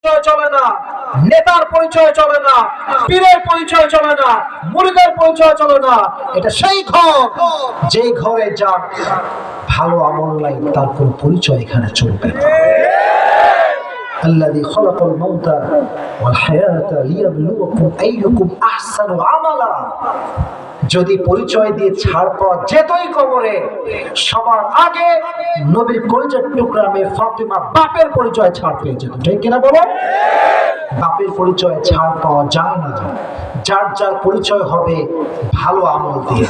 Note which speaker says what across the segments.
Speaker 1: পরিচয় চলে না, নেতার পরিচয় চলে না, পীরের পরিচয় চলে না, মুরিদের পরিচয় চলে না। এটা সেই ঘর যে ঘরে যার ভালো আমল নাই, তার কোন পরিচয় এখানে চলবে না। الذي خلق الموت والحياة ليبلوكم أيكم أحسن عملا। যদি পরিচয় দিয়ে ছাড় পাওয়া যেতই কবরে, সবার আগে নবীর কলিজার টুকরা মেয়ে ফাতিমা বাপের পরিচয় ছাড় পেয়ে যেত। ঠিক কিনা বলো? বাপের পরিচয় ছাড় পাওয়া যায় না, যার যার পরিচয় হবে ভালো আমল দিয়ে।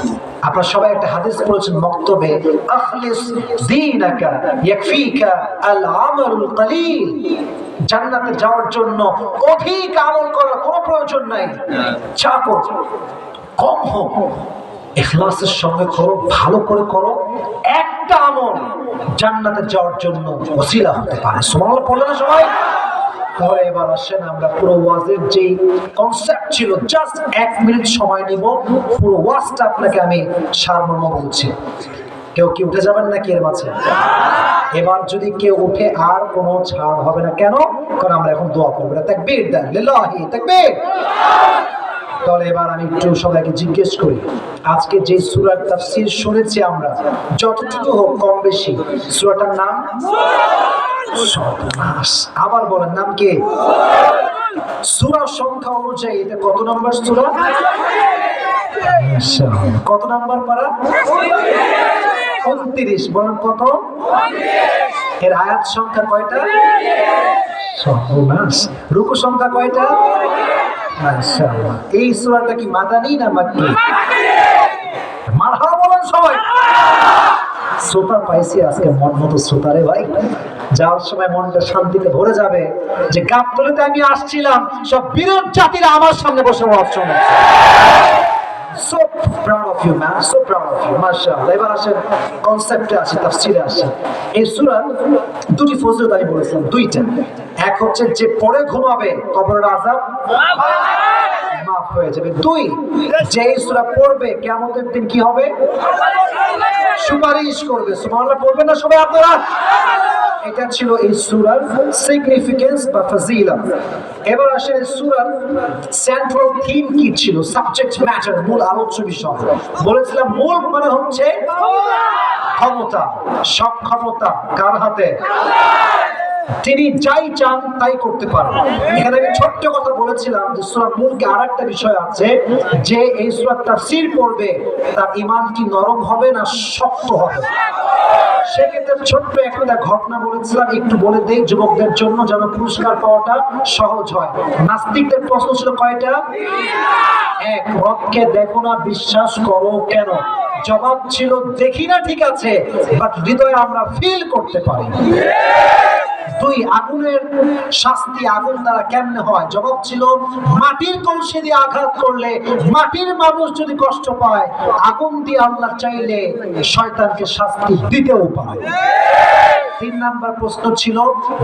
Speaker 1: আপনারা সবাই একটা হাদিস পড়েছেন মক্তবে, আখলিস দীনাকা ইয়াকফিকা আল আমালুল কলিল। জান্নাতে যাওয়ার জন্য অধিক আমল করার কোনো প্রয়োজন নাই, যা করো কম হোক ইখলাসের সঙ্গে করো, ভালো করে করো। একটা আমল জান্নাতে যাওয়ার জন্য ওসিলা হতে পারে। সুবহানাল্লাহ বলে না সবাই? তাহলে এবার আসেন আমরা পুরো ওয়াজের যে কনসেপ্ট ছিল, জাস্ট 1 মিনিট সময় নিব, পুরো ওয়াজটা আপনাকে আমি সারমর্ম বলছি। কেউ কি উঠে যাবেন নাকি এর মাঝে? এবার যদি কেউ উঠে আর কোনো ছাড় হবে না। কেন? কারণ আমরা এখন দোয়া করবো। তাকবীর দেন, লিল্লাহি তাকবীর। তাহলে এবার আমি একটু সবাইকে জিজ্ঞেস করি, আজকে যে সূরার তাফসীর শুনেছি আমরা, যতটুকু হোক কম বেশি, সূরাটার নাম সর্বনাশ। আবার বলেন, নাম কি? সূরা সংখ্যা অনুযায়ী এটা কত নম্বর সূরা? কত নম্বর পারা? 29। বলেন কত? এর আয়াত সংখ্যা কয়টা? সর্বনাশ। রুকু সংখ্যা কয়টা? মাশাআল্লাহ। এই সূরাটা কি মাদানী না মাক্কি? মারহাবা বলেন সবাই। শ্রোতা পাইছি আজকে, মন মতো শ্রোতা রে ভাই। যাওয়ার সময় মনটা শান্তিতে ভরে যাবে যে গাবতলীতে আমি আসছিলাম, সব বিরোধ জাতিরা আমার সামনে বসে ওয়াজ শুনছে। So proud of you man, so proud of you, মাশাআল্লাহ। এবার আসেন কনসেপ্টে আসি, তাফসীরে আসি। এই সূরার দুটি ফজিলত আমি বলেছিলাম, দুইটা। এক হচ্ছে যে পড়ে ঘুমাবে কবরের আযাব মাফ হয়ে যাবে। দুই, যে এই সূরা পড়বে কিয়ামতের দিন কি হবে? সুপারিশ করবে। সুবহানাল্লাহ পড়বেন না সবাই আপনারা? এটা ছিল এই সূরার সিগনিফিকেন্স বা ফজিলত। এবার আসেন এই সূরার সেন্ট্রাল থিম কি ছিল, সাবজেক্ট ম্যাটার, মূল আলোচ্য বিষয়। বলেছিলাম মূল মানে হচ্ছে ক্ষমতা। সব ক্ষমতা কার হাতে? তিনি যাই চান তাই করতে পারেন। এখানে আমি ছোট্ট কথা বলেছিলাম যে সূরা মূলকে আরেকটা বিষয় আছে, যে এই সূরার তাফসীর পড়বে তার ঈমান কি নরম হবে না শক্ত হবে। সেক্ষেত্রে ছোট্ট একটা ঘটনা বলেছিলাম, একটু বলে দেই যুবকদের জন্য যেন পুরস্কার পাওয়াটা সহজ হয়। নাস্তিকদের প্রশ্ন ছিল কয়টা? এক, রবকে দেখো না বিশ্বাস করো কেন? জবাব ছিল দেখি না ঠিক আছে, বাট হৃদয়ে আমরা ফিল করতে পারি। দুই, আগুনের শাস্তি আগুন দ্বারা কেমনে হয়? জবাব ছিল মাটির কলসি দিয়ে আঘাত করলে মাটির মানুষ যদি কষ্ট পায়, আগুন দিয়ে আল্লাহ চাইলে শয়তানকে শাস্তি দিতেও পারে। 3 নাম্বার প্রশ্ন ছিল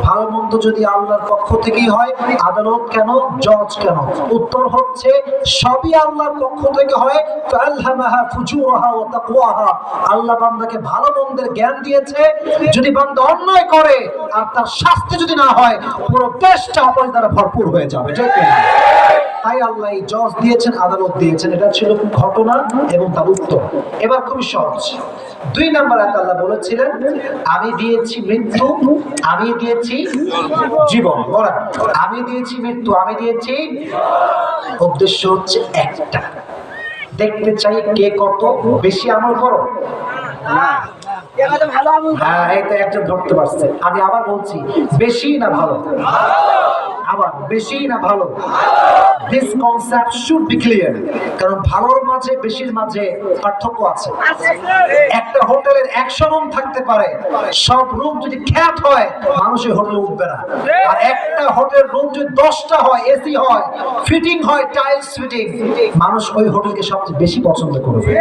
Speaker 1: ভালো মন্দ যদি আল্লাহর পক্ষ থেকেই হয়, আদালত কেন, জজ কেন? উত্তর হচ্ছে সবই আল্লাহর পক্ষ থেকে হয়। ফালহামাহা ফুজুরাহা ওয়া তাকওয়াহা। আল্লাহ বান্দাকে ভালো মন্দের জ্ঞান দিয়েছে। যদি বান্দা অন্যায় করে আর তার শাস্তি যদি না হয়, পুরো দেশটা অপরাধ দ্বারা ভরপুর হয়ে যাবে। ঠিক না? তাই আল্লাহ এই জজ দিয়েছেন, আদালত দিয়েছেন। এটা ছিল ঘটনা এবং তার উত্তর। এবার খুবই সহজ। 2 নাম্বার আয়াত আল্লাহ বলেছিলেন আমি দিয়েছি মৃত্যু, আমি দিয়েছি জীবন। বলেন, আমি দিয়েছি মৃত্যু, আমি দিয়েছি। উদ্দেশ্য হচ্ছে একটা, দেখতে চাই কে কত বেশি আমল করো। হ্যাঁ, এই তো একজন ধরতে পারছে। আমি আবার বলছি, বেশি না ভালো? আবার বেশি না ভালো? This concept should be clear. কারণ ভালোর মাঝে বেশির মাঝে পার্থক্য আছে। একটা হোটেলের 100 রুম থাকতে পারে, সব রুম যদি খ্যাত হয় মানুষ ওই হোটেলে উঠবে না। আর একটা হোটেলের রুম যদি 10টা হয়, এসি হয়, ফিটিং হয়, টাইলস ফিটিং, মানুষ ওই হোটেলকে সবচেয়ে বেশি পছন্দ করবে।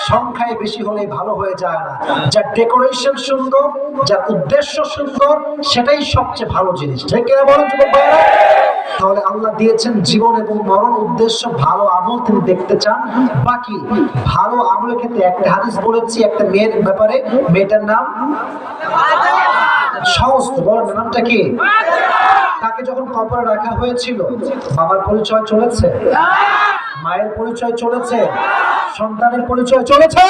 Speaker 1: সংখ্যায় বেশি হলে ভালো হয়ে যায় না। যার ডেকোরেশন সুন্দর, যার উদ্দেশ্য সুন্দর, সেটাই সবচেয়ে ভালো জিনিস। ঠিক কিনা বলেন যুবক ভাইরা? তাহলে আল্লাহ দিয়েছেন জীবন এবং মরণ, উদ্দেশ্য ভালো আমল তিনি দেখতে চান। বাকি ভালো আমলের ক্ষেত্রে একটা হাদিস বলেছি একটা মেয়ের ব্যাপারে, মেয়েটার নাম সহজ তো, বলেন নামটা কি? তাকে যখন কবরে রাখা হয়েছিল, বাবার পরিচয় চলেছে, মায়ের পরিচয় চলেছে, সন্তানের পরিচয় চলেছে।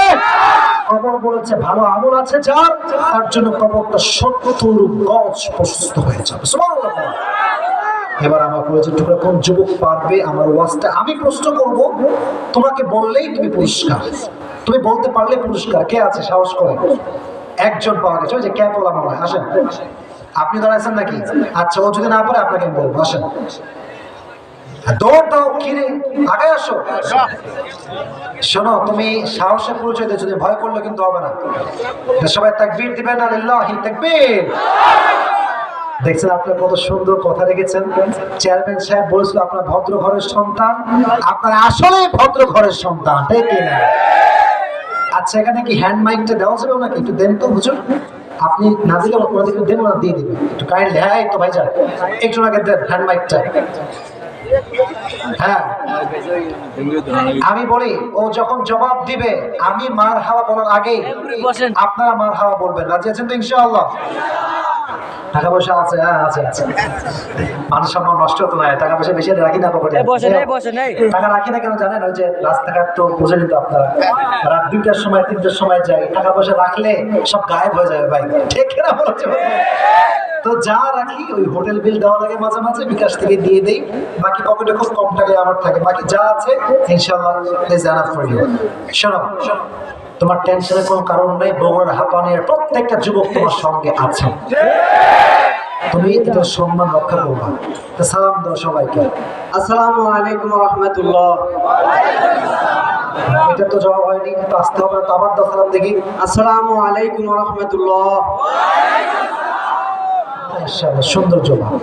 Speaker 1: কবর বলেছে ভালো আমল আছে যার, তার জন্য কবরটা 70 গজ প্রশস্ত হয়ে যাবে। সুবহানাল্লাহ। এবার আমার কলেজের টুকরা কোন যুবক পারবে আমার ওয়াজটা? আমি প্রশ্ন করব, তোমাকে বললেই তুমি পুরস্কার, তুমি বলতে পারলে পুরস্কার। কে আছে সাহস করে? একজন পাওয়া গেছে, ওই যে ক্যাপ ওলা মামা, আসেন। আপনি দাঁড়াইছেন নাকি? আচ্ছা, ও যদি না পারে আপনাকে আমি বলবো, আসেন। দৌড় দাও, কিরে আগে আসো। শোনো, তুমি সাহসের পরিচয় দিয়েছো, তুমি ভয় করলে কিন্তু হবে না। সবাই তাকবীর দিবেন, আলিল্লাহি তাকবীর। দেখছেন আপনার কত সুন্দর কথা রেখেছেন। চেয়ারম্যান সাহেব বলেছিল আপনার ভদ্র ঘরের সন্তান, আপনার আসলে ভদ্র ঘরের সন্তান, তাই কিনা? আচ্ছা, এখানে কি হ্যান্ড মাইকটা দেওয়া যাবে নাকি? একটু দেন তো হুজুর। আপনি না দিলে ওনাদেরকে দেন, ওরা দিয়ে দিবেন একটু কাইন্ডলি। হ্যাঁ, তো ভাই যান, একটু আগে দেন হ্যান্ড মাইকটা। হ্যাঁ, আমি বলি, ও যখন জবাব দিবে আমি মার হাওয়া বলার আগে আপনারা মার হাওয়া বলবেন। রাজি আছেন তো ইনশাআল্লাহ? টাকা পয়সা আছে? হ্যাঁ আছে আছে। মানুষ সম্মান নষ্ট হতো না, টাকা পয়সা বেশি রাখি না পকেটে। টাকা রাখি না কেন জানেন? ওই যে রাস্তাঘাট তো বুঝে নিত আপনারা, রাত 2টার সময় 3টার সময় যায়, টাকা পয়সা রাখলে সব গায়েব হয়ে যাবে ভাই, ঠিক না বলছে? তো যা রাখি ওই হোটেল বিল দেওয়া লাগে মাঝে মাঝে, বিকাশ থেকে দিয়ে দেই। বাকি পকেটে খুব কম টাকায় আমার থাকে, বাকি যা আছে ইনশাআল্লাহ ইজ এনাফ ফর ইউ। শোনো, তোমার টেনশনের কোনো কারণ নেই। বগুড়ার হাঁপানির প্রত্যেকটা যুবক তোমার সঙ্গে আছে, তুমি এটা সম্মান রক্ষা করবা। তো সালাম দাও সবাইকে।
Speaker 2: আসসালামু আলাইকুম ওয়া রাহমাতুল্লাহ।
Speaker 1: এটা তো জবাব হয়নি, তো আসতে হবে। তো আবার দাও সালাম দেখি।
Speaker 2: আসসালামু আলাইকুম ওয়া রাহমাতুল্লাহ।
Speaker 1: মাশাআল্লাহ, সুন্দর জবাব।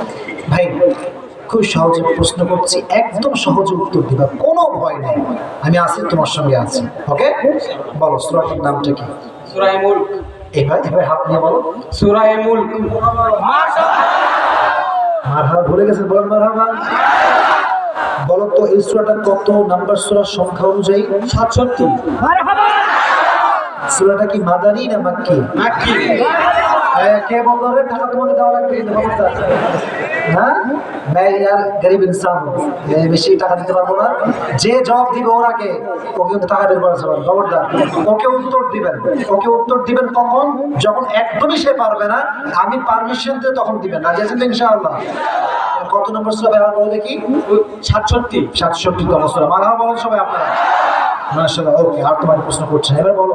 Speaker 1: ভাই খুব সহজে প্রশ্ন করছি, একদম সহজে উত্তর দিবা, কোনো ভয় নেই। আমি আছি, তোমার সঙ্গে আছি। ওকে, বলো সূরাটির নামটা কি?
Speaker 2: সূরা মুলক।
Speaker 1: এবার হাত নিয়ে বলো
Speaker 2: সূরা মুলক।
Speaker 1: মারহাবা, ভুলে গেছেন? বলেন মারহাবা। বলো তো এই সূরাটা কত নাম্বার সূরা সংখ্যা অনুযায়ী?
Speaker 2: 67।
Speaker 1: মারহাবা। সূরাটা কি মাদানী না মাক্কি?
Speaker 2: মাক্কি।
Speaker 1: কে বললো রে টাকা তোমাকে দেওয়া লাগবে? হ্যাঁ, मैं यार गरीब इंसान हूं, বেশি টাকা দিতে পারবো না। যে জবাব দিবে ওর আগে ওকে কিন্তু টাকা বের করা যাবে। খবরদার, ওকে উত্তর দিবেন। ওকে উত্তর দিবেন কখন? যখন একদমই সে পারবে না, আমি পারমিশন দিয়ে তখন দিবেন। রাজি আছেন তো ইনশাআল্লাহ? কত নম্বর সূরা ব্যবহার করো দেখি?
Speaker 2: 67।
Speaker 1: 67তম সূরা। মারহাবা বলেন সবাই আপনারা। মাশাআল্লাহ। ওকে, আর তোমার প্রশ্ন করছেন। এবার বলো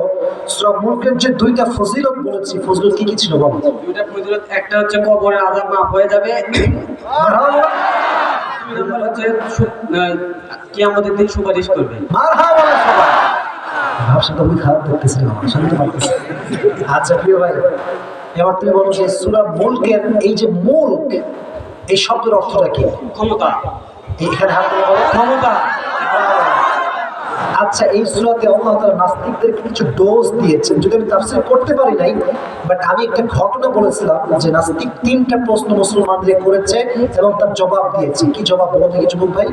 Speaker 1: সূরা মুলকের যে 2টা ফজিলত বলেছি, ফজিলত কি কি ছিল বলো?
Speaker 2: দুইটা ফজিলত, একটা হচ্ছে কবরের আযাব মাফ হয়ে যাবে,
Speaker 1: মারহাবা।
Speaker 2: দুই নম্বর হচ্ছে কিয়ামতের দিন সুপারিশ করবে।
Speaker 1: মারহাবা বলেন সবাই। ভাবসাটা খুবই খারাপ দেখতেছিল, শুনতে পারতেছি। আচ্ছা প্রিয় ভাই, এবার তুমি বলো যে সূরা মুলকের এই যে মুলক, এই শব্দের অর্থটা কি?
Speaker 2: ক্ষমতা।
Speaker 1: এখানে হাত দিয়ে বলো ক্ষমতা। আচ্ছা, এই সূরাতে আল্লাহ তাআলা নাস্তিকদেরকে কিছু ডোজ দিয়েছেন, যদি আমি তাফসীর করতে পারি নাই, বাট আমি একটা ঘটনা বলেছিলাম যে নাস্তিক 3টা প্রশ্ন মুসলমানদের করেছে এবং তার জবাব দিয়েছে। কি জবাব বলো দেখি যুবক ভাই?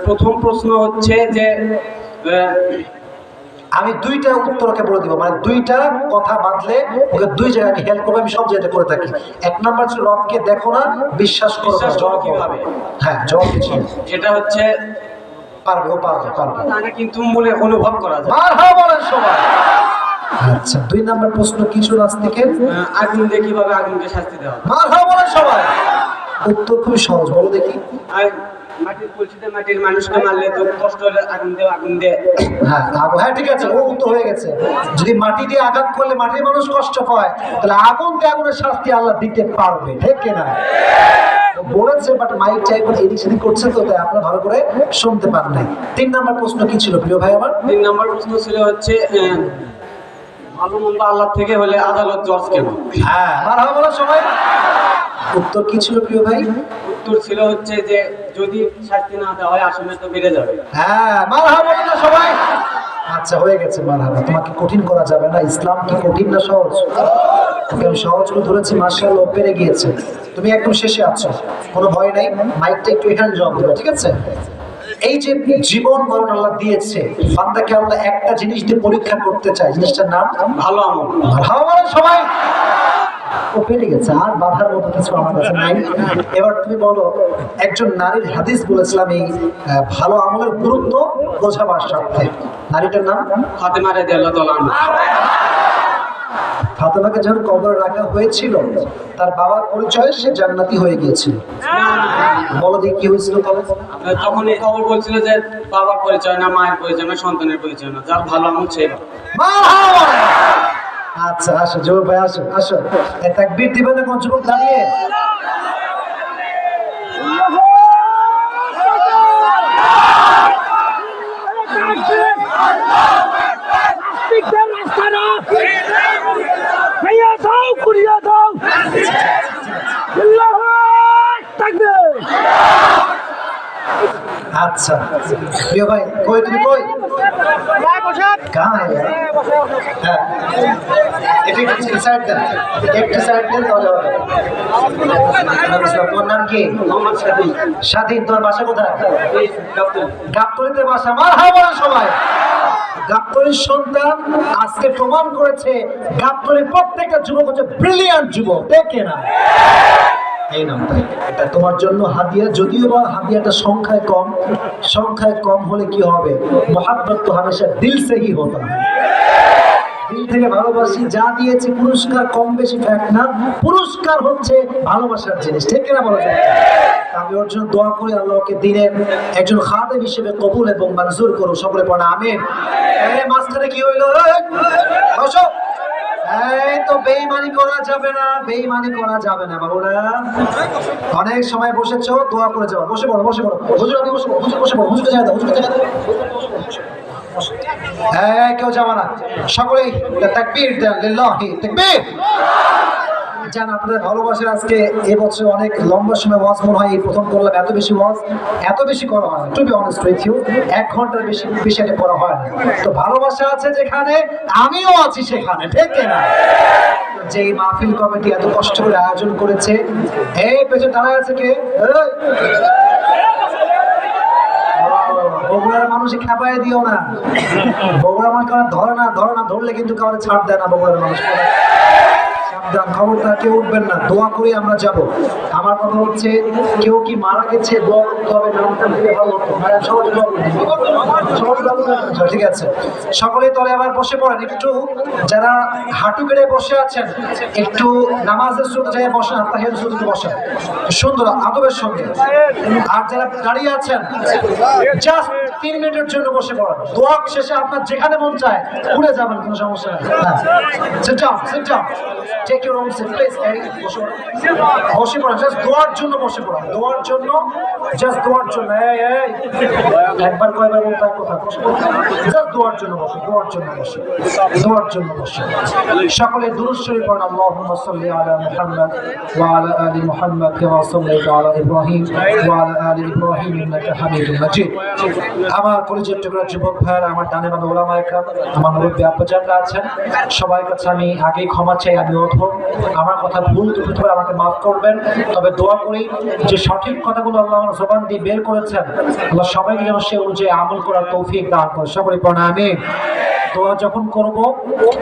Speaker 2: প্রথম প্রশ্ন হচ্ছে যে
Speaker 1: আমি 2টা উত্তর ওকে বলে দিব, মানে 2টা কথা বাদলে ওকে 2 জায়গায় আমি হেল্প করবো। আমি সব জায়গায় করে থাকি। 1 নাম্বার ছিল রবকে দেখো না, বিশ্বাস করো না। জবাব কিভাবে? হ্যাঁ, জবাব কি ছিল?
Speaker 2: এটা হচ্ছে
Speaker 1: পারবে, ও পারবে পারবে।
Speaker 2: তাকে কিন্তু মনে অনুভব করা যায়।
Speaker 1: মারহাবা বলেন সবাই। আচ্ছা, 2 নাম্বার প্রশ্ন কি ছিল নাস্তিকের?
Speaker 2: আগুন দিয়ে কিভাবে আগুনকে শাস্তি দেওয়া হয়।
Speaker 1: মারহাবা বলেন সবাই। উত্তর খুবই সহজ, বলো দেখি।
Speaker 2: আর মাটির কলসিতে মাটির মানুষকে মারলে তো কষ্ট হলে আগুন দিয়ে।
Speaker 1: হ্যাঁ হ্যাঁ, ঠিক আছে, ও উত্তর হয়ে গেছে। যদি মাটি দিয়ে আঘাত করলে মাটির মানুষ কষ্ট পায়, তাহলে আগুন দিয়ে আগুনের শাস্তি আল্লাহ দিতে পারবে, ঠিক কিনা? বলেছে, বাট মাইকটা এখন এদিক সেদিক করছে, তো তাই আপনারা ভালো করে শুনতে পান নাই। 3 নাম্বার প্রশ্ন কি ছিল প্রিয় ভাই আমার?
Speaker 2: 3 নম্বর প্রশ্ন ছিল হচ্ছে ভালো মন্দ আল্লাহ থেকে হলে আদালত জজ কেন?
Speaker 1: হ্যাঁ, মারহাবা বলো সবাই। উত্তর কি ছিল প্রিয় ভাই?
Speaker 2: উত্তর ছিল হচ্ছে যে যদি শাস্তি না দেওয়া হয় আসামে তো বেড়ে যাবে।
Speaker 1: হ্যাঁ, মারহাবা বলো না সবাই। আচ্ছা, হয়ে গেছে মারহাবা। তোমাকে কঠিন করা যাবে না। ইসলাম কি কঠিন না সহজ? তোকে আমি সহজ করে ধরেছি, মাশাআল্লাহ পেরে গিয়েছে। তুমি একদম শেষে আছো, কোনো ভয় নাই। মাইকটা একটু এখানে জবাব দেবে, ঠিক আছে? এই যে জীবন মরণ আল্লাহ দিয়েছে, বান্দাকে আল্লাহ একটা জিনিস দিয়ে পরীক্ষা করতে চায়, জিনিসটার নাম
Speaker 2: ভালো আমল।
Speaker 1: মারহাবা বলেন সবাই। ও পেটে গেছে, আর বাধার মতো কিছু আমার কাছে নাই। এবার তুমি বলো, একজন নারীর হাদিস বলেছিলাম এই ভালো আমলের গুরুত্ব বোঝাবার স্বার্থে। নারীটার নাম
Speaker 2: ফাতেমা রাদিয়াল্লাহু তাআলা আনহা।
Speaker 1: ফাতেমাকে যখন কবরে রাখা হয়েছিল, তার বাবার পরিচয়ে সে জান্নাতি হয়ে গিয়েছিল। বলো দেখি কি হয়েছিল তবে?
Speaker 2: তখন এই খবর বলছিল যে বাবার পরিচয় না, মায়ের পরিচয় না, সন্তানের পরিচয় না, যার ভালো আমল সেই ভালো।
Speaker 1: আচ্ছা আসো যুবক ভাই, আসো আসো। তাকবীর দিবেন না কোন যুবক দাঁড়িয়ে? আচ্ছা প্রিয় ভাই, কই তুমি কই? কায়? হ্যাঁ, এটা একটু সাইড দেন, একটু সাইড দেন তাহলে হবে। তোমার নাম কি?
Speaker 2: মোহাম্মদ শাফি।
Speaker 1: স্বাধীন, তোমার বাসা কোথায়?
Speaker 2: এই গাবতলী।
Speaker 1: গাবতলীতে বাসা। মারহাবা সবাই। গাবতলীর সন্তান আজকে প্রমাণ করেছে গাবতলীর প্রত্যেকটা যুবক হচ্ছে ব্রিলিয়ান্ট যুবক, দেখে না এই নামটা। এটা তোমার জন্য হাদিয়া, যদিও বা হাদিয়াটা সংখ্যায় কম হলে কি হবে? মোহাব্বত তো হামেশা দিল সে হি হতা है। দিল থেকে ভালোবাসি, যা দিয়েছে পুরস্কার কম বেশি ফ্যাক্ট না, পুরস্কার হচ্ছে ভালোবাসার জিনিস, ঠিক কিনা বলো? আমি ওর জন্য দোয়া করি আল্লাহকে দিনের একজন খাদেম হিসেবে কবুল এবং মঞ্জুর করো। সকলে পড়া আমিন। মাঝখানে কি হইলো? বসো। এই তো বেঈমানি করা যাবে না, বেঈমানি করা যাবে না বাবুরা। অনেক সময় বসেছো, দোয়া করে যাও। বসে পড়ো, বসে পড়ো। হুজুর আপনি বসে পড়ো, হুজুর বসে পড়ো, হুজুরকে জায়গা দাও, হুজুরকে জায়গা দাও। কেউ যাবে না, সকলেই তাকবীর দেন, লিল্লাহি তাকবীর। জান আপনাদের ভালোবাসার আজকে এবছর অনেক লম্বা সময় ওয়াজ মনে হয় এই প্রথম করলাম। এত বেশি ওয়াজ এত বেশি করা হয় না, to be honest with you. 1 ঘন্টার বেশি এটা করা হয় না। তো ভালোবাসা আছে যেখানে, আমিও আছি সেখানে, ঠিক না? যে মাহফিল কমিটি এত কষ্ট করে আয়োজন করেছে, এই পেছনে দাঁড়ায় আছে কে? বগুড়ার মানুষই খেপায় দিও না। বগুড়ার মানুষ কারণ ধরে না, ধরলে কিন্তু কাউকে ছাড় দেয় না বগুড়ার মানুষ। সাবধান, খবরদার কেউ উঠবেন না, দোয়া করে আমরা যাব। আমার কথা হচ্ছে, কেউ কি মারা গেছে দোয়া করতে হবে, নামটা দিলে ভালো হতো। ঠিক আছে, সকলেই তলে আবার বসে পড়েন। একটু যারা হাঁটু কেড়ে বসে আছেন, একটু নামাজের শুরুতে যাই বসেন, আত্মাহিয়াতের শুরুতে বসেন সুন্দর আদবের সঙ্গে। আর যারা দাঁড়িয়ে আছেন, জাস্ট 3 মিনিটের জন্য বসে পড়েন। দোয়া শেষে আপনার যেখানে মন চায় উড়ে যাবেন, কোনো সমস্যা নেই। Sit down, sit down. Take your own seat, please. বসে পড়েন, জাস্ট দোয়ার জন্য বসে পড়েন, দোয়ার জন্য, জাস্ট দোয়ার জন্য। একবার কয়বার বলতে হয় কথা? জাস্ট দোয়ার জন্য বসে, দোয়ার জন্য বসে, দোয়ার জন্য বসে। সকলে দুরূদ শরীফ পড়েন। আল্লাহুম্মা সাল্লি আলা মুহাম্মাদ ওয়া আলা আলি মুহাম্মাদ কামা সাল্লাইতা আলা ইব্রাহিম ওয়া আলা আলি ইব্রাহিম ইন্নাকা হামিদুম মাজিদ। আমার কলেজের টুকরা যুবক ভাইরা, আমার ডানে বামে ওলামা ইকরাম, আমার মুরব্বী আব্বাজানরা আছেন, সবার কাছে আমি আগেই ক্ষমা চাই। আমি অধম, আমার কথা ভুল ত্রুটি হলে আমাকে মাফ করবেন। তবে দোয়া করি যে সঠিক কথাগুলো আল্লাহ আমার জবান দিয়ে বের করেছেন, আল্লাহ সবাইকে যেন সে অনুযায়ী আমল করার তৌফিক দান করে। সকলে পড়েন আমিন। দোয়া যখন করব,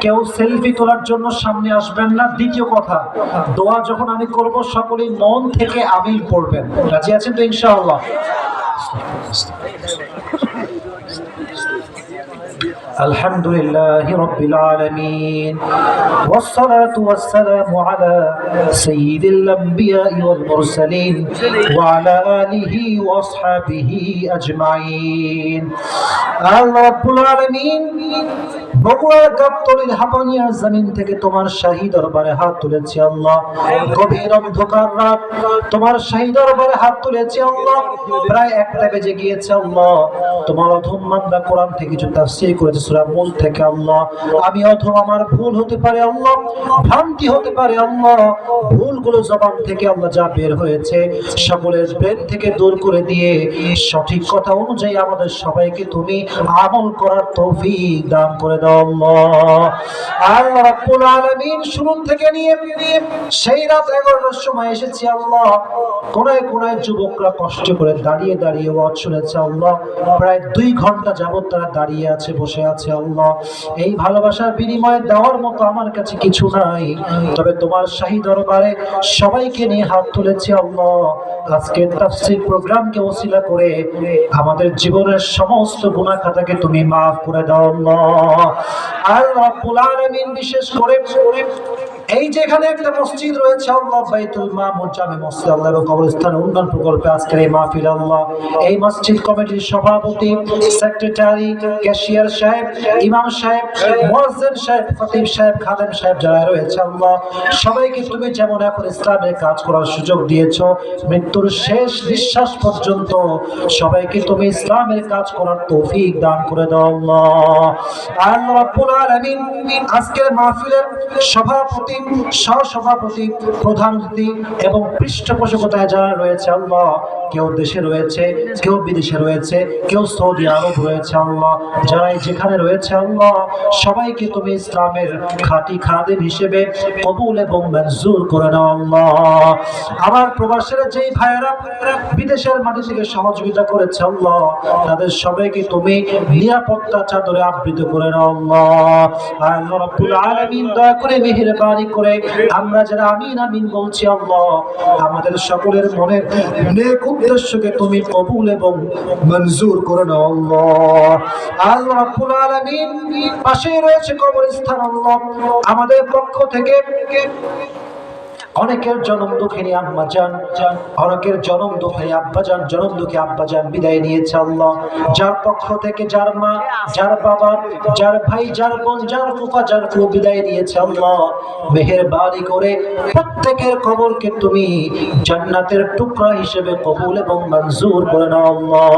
Speaker 1: কেউ সেলফি তোলার জন্য সামনে আসবেন না। দ্বিতীয় কথা, দোয়া যখন আমি করব সকলেই মন থেকে আমিন পড়বেন। রাজি আছেন তো ইনশাআল্লাহ? الحمد لله رب العالمين والصلاة والسلام على سيد الأنبياء والمرسلين وعلى آله وأصحابه أجمعين الله رب العالمين বগুড়ার গাবতলীর হাপানিয়ার জমিন থেকে তোমার শাহী দরবারে হাত তুলেছি আল্লাহ। গভীর অন্ধকার রাত, তোমার শাহী দরবারে হাত তুলেছি আল্লাহ। প্রায় 1টা বেজে গিয়েছে আল্লাহ। তোমার অধম বান্দা কোরআন থেকে কিছু তাফসীর করেছে সূরা মূল থেকে আল্লাহ। আমি অধম, আমার ভুল হতে পারে আল্লাহ, ভ্রান্তি হতে পারে আল্লাহ। ভুলগুলো জবান থেকে আল্লাহ যা বের হয়েছে সকলের ব্রেন থেকে দূর করে দিয়ে সঠিক কথা অনুযায়ী আমাদের সবাইকে তুমি আমল করার তৌফিক দান করে দাও। দাও আল্লাহ। আল্লাহ রাব্বুল আলামিন শুরু থেকে নিয়ে সেই রাত 11টার সময় এসেছি আল্লাহ। কোনায় কোনায় যুবকরা কষ্ট করে দাঁড়িয়ে দাঁড়িয়ে ওয়াজ শুনেছে আল্লাহ। প্রায় 2 ঘন্টা যাবত তারা দাঁড়িয়ে আছে, বসে আছে আল্লাহ। এই ভালোবাসার বিনিময়ে দেওয়ার মতো আমার কাছে কিছু নাই, তবে তোমার শাহী দরবারে সবাইকে নিয়ে হাত তুলেছি আল্লাহ। আজকের তাফসীর প্রোগ্রামকে ওসিলা করে আমাদের জীবনের সমস্ত গুনাহ খাতাকে তুমি মাফ করে দাও আল্লাহ। আল্লাহ রাব্বুল আলামিন বিশেষ করে এই যেখানে একটা মসজিদ রয়েছে আল্লাহ, বাইতুল মামুর জামে মসজিদ আল্লাহ এবং কবরস্থান উন্নয়ন প্রকল্পে আজকের এই মাহফিল আল্লাহ, এই মসজিদ কমিটির সভাপতি, সেক্রেটারি, ক্যাশিয়ার সাহেব, ইমাম সাহেব, মুয়াজ্জিন সাহেব, খতিব সাহেব, খাদেম সাহেব যারা রয়েছে আল্লাহ, সবাইকে তুমি যেমন এখন ইসলামের কাজ করার সুযোগ দিয়েছো, মৃত্যুর শেষ নিঃশ্বাস পর্যন্ত সবাইকে তুমি ইসলামের কাজ করার তৌফিক দান করে দাও আল্লাহ। আল্লাহ রাব্বুল আলামিন আজকের মাহফিলের সভাপতি, সহসভাপতি, প্রধান অতিথি এবং পৃষ্ঠপোষকতায় যারা রয়েছে আল্লাহ, কেউ দেশে রয়েছে, কেউ বিদেশে রয়েছে, কেউ সৌদি আরব রয়েছে আল্লাহ, যারাই যেখানে রয়েছে আল্লাহ, সবাইকে তুমি ইসলামের খাঁটি খাদেম হিসেবে কবুল এবং মঞ্জুর করে নাও আল্লাহ। আমার প্রবাসের যেই ভাইয়েরা বিদেশের মাটি থেকে সহযোগিতা করেছে আল্লাহ, তাদের সবাইকে তুমি নিরাপত্তা চাদরে আবৃত করে নাও আল্লাহ। আল্লাহ রাব্বুল আলামিন দয়া করে মেহেরবানি করে আমরা যারা আমিন আমিন বলছি আল্লাহ, আমাদের সকলের মনের নেক উদ্দেশ্যকে তুমি কবুল এবং মঞ্জুর করে নাও আল্লাহ। আল্লাহ রাব্বুল আলামিন পাশেই রয়েছে কবরস্থান আল্লাহ, আমাদের পক্ষ থেকে অনেকের জনম দুঃখিনী আম্মা জান, অনেকের জনম দুঃখী আব্বা জান, জনম দুঃখী আব্বা জান বিদায় নিয়েছে আল্লাহ। যার পক্ষ থেকে যার মা, যার বাবা, যার ভাই, যার বোন, যার ফুফা, যার ফুফু বিদায় নিয়েছে আল্লাহ, মেহেরবানি করে প্রত্যেকের কবরকে তুমি জান্নাতের টুকরা হিসেবে কবুল এবং মঞ্জুর করে নাও আল্লাহ।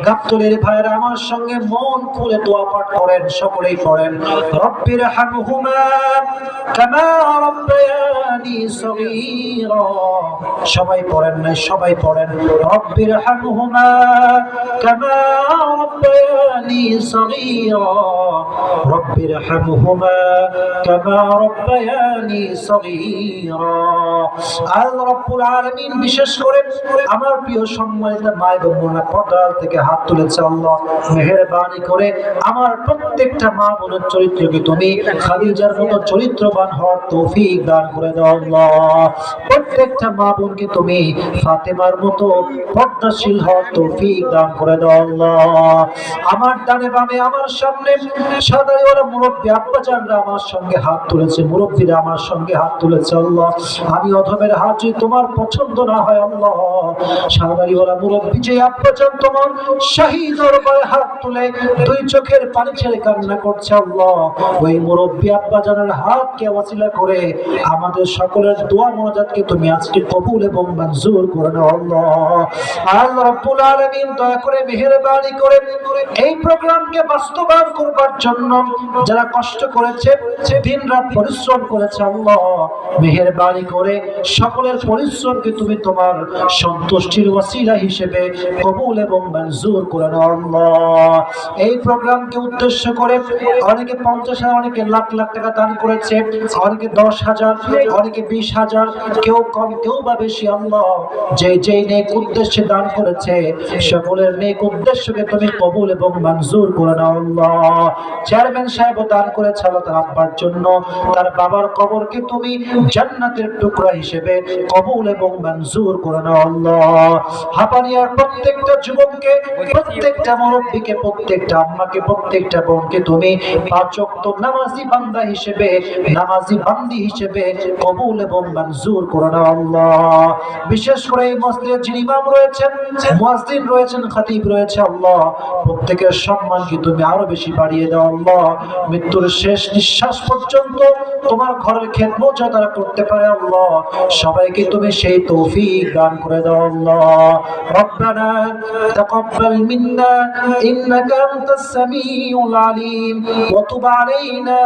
Speaker 1: গাবতলীর ভাইরা আমার সঙ্গে মন খুলে দোয়া পাঠ করেন, সকলেই পড়েন, রব্বির হামহুমা কামা রাব্বায়ানি সগীরা। সবাই পড়েন না, সবাই পড়েন, রব্বির হামহুমা কামা রাব্বায়ানি সগীরা, রব্বির হামহুমা কামা রাব্বায়ানি সগীরা। আল্লাহ রাব্বুল আলামিন বিশেষ করে আমার প্রিয় সম্মানিত মা এবং বোনেরা পর্দার থেকে হাত তুলেছে আল্লাহ, মেহেরবানি করে আমার প্রত্যেকটা মা বোনের চরিত্রকে তুমি খাদিজার মতো চরিত্রবান হওয়ার তৌফিক দান করে দাও আল্লাহ। প্রত্যেকটা মা বোনকে তুমি ফাতেমার মতো পর্দাশীল হওয়ার তৌফিক দান করে দাও আল্লাহ। আমার ডানে বামে আমার সামনে সাদাইওয়ালা মুরব্বী আব্বা জানরা আমার সঙ্গে হাত তুলেছে, মুরব্বীরা আমার সঙ্গে হাত তুলেছে আল্লাহ। আমি অধমের হাত যদি তোমার পছন্দ না হয় আল্লাহ, সাদাইওয়ালা মুরব্বী যে আব্বা জান তোমার শাহী দরবারে হাত তুলে 2 চোখের পানি ছেড়ে কান্না করছে আল্লাহ, ওই মুরব্বী আব্বা জানের হাতকে ওসিলা করে আমাদের সকলের দোয়া মুনাজাতকে তুমি আজকে কবুল এবং মঞ্জুর করে নাও আল্লাহ। আল্লাহ রাব্বুল আলামিন দয়া করে মেহেরবানি করে এই প্রোগ্রামকে বাস্তবায়ন করবার জন্য যারা কষ্ট করেছে, দিনরাত পরিশ্রম করেছে আল্লাহ, মেহেরবানি করে সকলের পরিশ্রমকে তুমি তোমার সন্তুষ্টির ওসিলা হিসেবে কবুল এবং মঞ্জুর করে নাও আল্লাহ। এই প্রোগ্রামকে উদ্দেশ্য করে অনেকে 50,000, অনেকে লাখ লাখ টাকা দান করেছে, অনেকে 10,000, অনেকে 20,000, কেউ কম কেউ বা বেশি আল্লাহ। যে যেই নেক উদ্দেশ্যে দান করেছে সকলের নেক উদ্দেশ্যকে তুমি কবুল এবং মঞ্জুর করে নাও আল্লাহ। চেয়ারম্যান সাহেবও দান করেছে আল্লাহ তার আব্বার জন্য, তার বাবার কবরকে তুমি জান্নাতের টুকরা হিসেবে কবুল এবং মঞ্জুর করে নাও আল্লাহ। হাপানিয়ার প্রত্যেকটা যুবককে, প্রত্যেকটা মুরব্বীকে, প্রত্যেকটা আম্মাকে, প্রত্যেকটা বোনকে তুমি 5 ওয়াক্ত নামাজি বান্দা হিসেবে, নামাজি বান্দি হিসেবে কবুল এবং মঞ্জুর করে নাও আল্লাহ। বিশেষ করে এই মসজিদের যিনি ইমাম রয়েছেন, মুয়াজ্জিন রয়েছেন, খতিব রয়েছে আল্লাহ, প্রত্যেকের সম্মানকে তুমি আরো বেশি বাড়িয়ে দাও আল্লাহ। মৃত্যুর শেষ নিঃশ্বাস পর্যন্ত তোমার ঘরের খেদমত যাতে তারা করতে পারে আল্লাহ, সবাইকে তুমি সেই তৌফিক দান করে দাও আল্লাহ। রব্বানা তাকাব্বাল মিন্না ইন্নাকা আনতাস সামিউল আলিম ওয়া তুব আলাইনা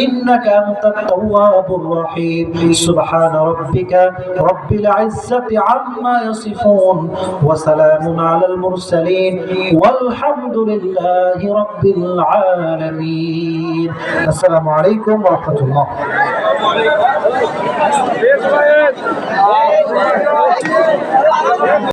Speaker 1: ইন্নাকা আনতাত তাওয়াবুর রহিম। সুবহান রাব্বিকা রাব্বিল ইজ্জাতি আম্মা ইয়াসিফুন ওয়া সালামুন আলাল মুরসালিন ওয়ালহামদুলিল্লাহি রাব্বিল আলামিন। আসসালামু আলাইকুম ওয়া রাহমাতুল্লাহ।